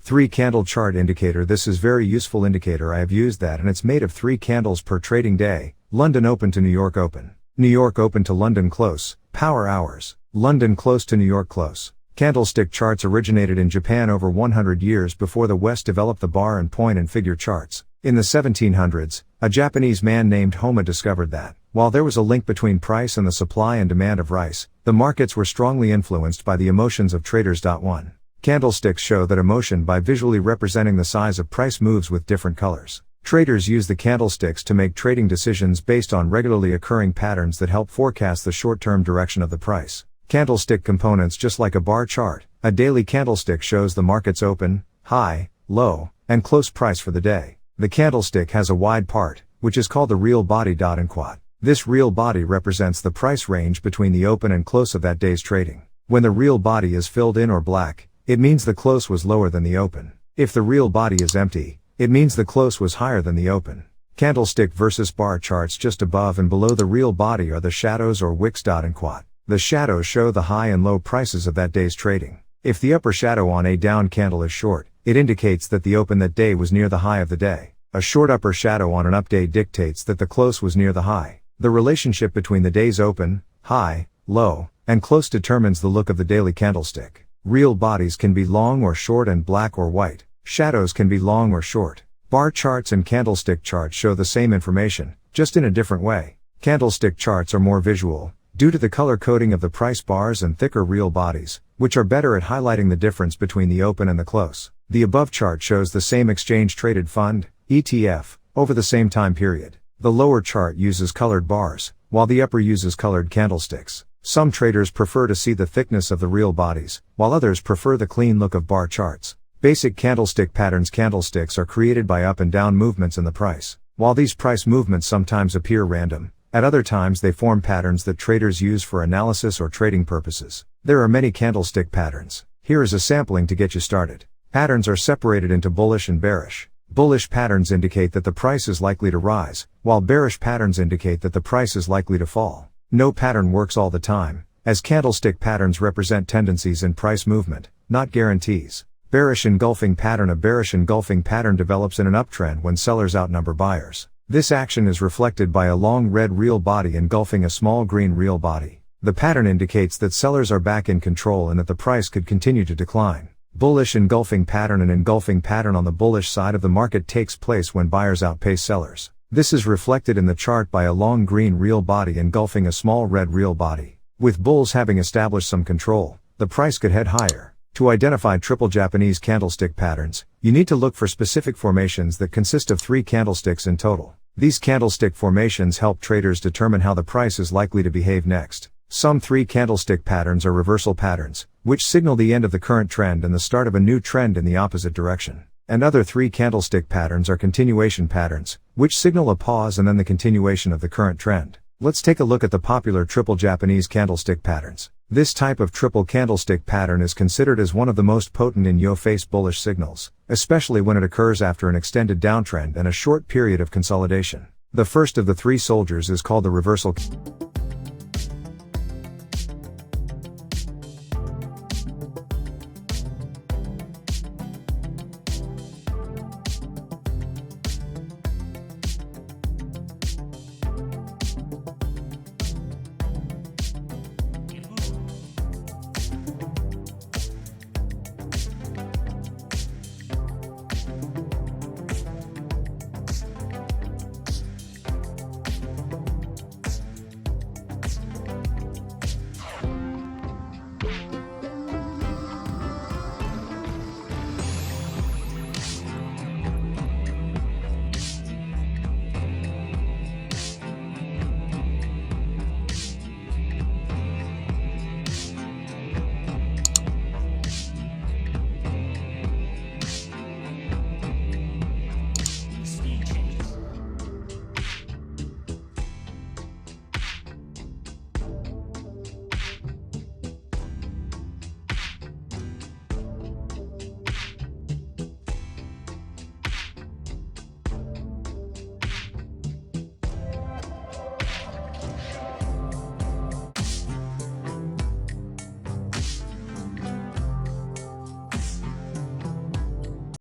3 candle chart indicator. This is very useful indicator. I have used that, and it's made of 3 candles per trading day. London open to New York open. New York open to London close. Power hours. London close to New York close. Candlestick charts originated in Japan over 100 years before the West developed the bar and point and figure charts. In the 1700s, a Japanese man named Homa discovered that, while there was a link between price and the supply and demand of rice, the markets were strongly influenced by the emotions of traders. 1. Candlesticks show that emotion by visually representing the size of price moves with different colors. Traders use the candlesticks to make trading decisions based on regularly occurring patterns that help forecast the short-term direction of the price. Candlestick components. Just like a bar chart, a daily candlestick shows the market's open, high, low, and close price for the day. The candlestick has a wide part, which is called the real body. This real body represents the price range between the open and close of that day's trading. When the real body is filled in or black, it means the close was lower than the open. If the real body is empty, it means the close was higher than the open. Candlestick versus bar charts. Just above and below the real body are the shadows or wicks. The shadows show the high and low prices of that day's trading. If the upper shadow on a down candle is short, it indicates that the open that day was near the high of the day. A short upper shadow on an up day dictates that the close was near the high. The relationship between the day's open, high, low, and close determines the look of the daily candlestick. Real bodies can be long or short and black or white. Shadows can be long or short. Bar charts and candlestick charts show the same information, just in a different way. Candlestick charts are more visual, due to the color coding of the price bars and thicker real bodies, which are better at highlighting the difference between the open and the close. The above chart shows the same exchange traded fund, ETF, over the same time period. The lower chart uses colored bars, while the upper uses colored candlesticks. Some traders prefer to see the thickness of the real bodies, while others prefer the clean look of bar charts. Basic candlestick patterns. Candlesticks are created by up and down movements in the price. While these price movements sometimes appear random, at other times they form patterns that traders use for analysis or trading purposes. There are many candlestick patterns. Here is a sampling to get you started. Patterns are separated into bullish and bearish. Bullish patterns indicate that the price is likely to rise, while bearish patterns indicate that the price is likely to fall. No pattern works all the time, as candlestick patterns represent tendencies in price movement, not guarantees. Bearish engulfing pattern. A bearish engulfing pattern develops in an uptrend when sellers outnumber buyers. This action is reflected by a long red real body engulfing a small green real body. The pattern indicates that sellers are back in control and that the price could continue to decline. Bullish engulfing pattern. An engulfing pattern on the bullish side of the market takes place when buyers outpace sellers. This is reflected in the chart by a long green real body engulfing a small red real body. With bulls having established some control, the price could head higher. To identify triple Japanese candlestick patterns, you need to look for specific formations that consist of 3 candlesticks in total. These candlestick formations help traders determine how the price is likely to behave next. Some 3 candlestick patterns are reversal patterns, which signal the end of the current trend and the start of a new trend in the opposite direction. And other 3 candlestick patterns are continuation patterns, which signal a pause and then the continuation of the current trend. Let's take a look at the popular triple Japanese candlestick patterns. This type of triple candlestick pattern is considered as one of the most potent in yo-face bullish signals, especially when it occurs after an extended downtrend and a short period of consolidation. The first of the 3 soldiers is called the reversal.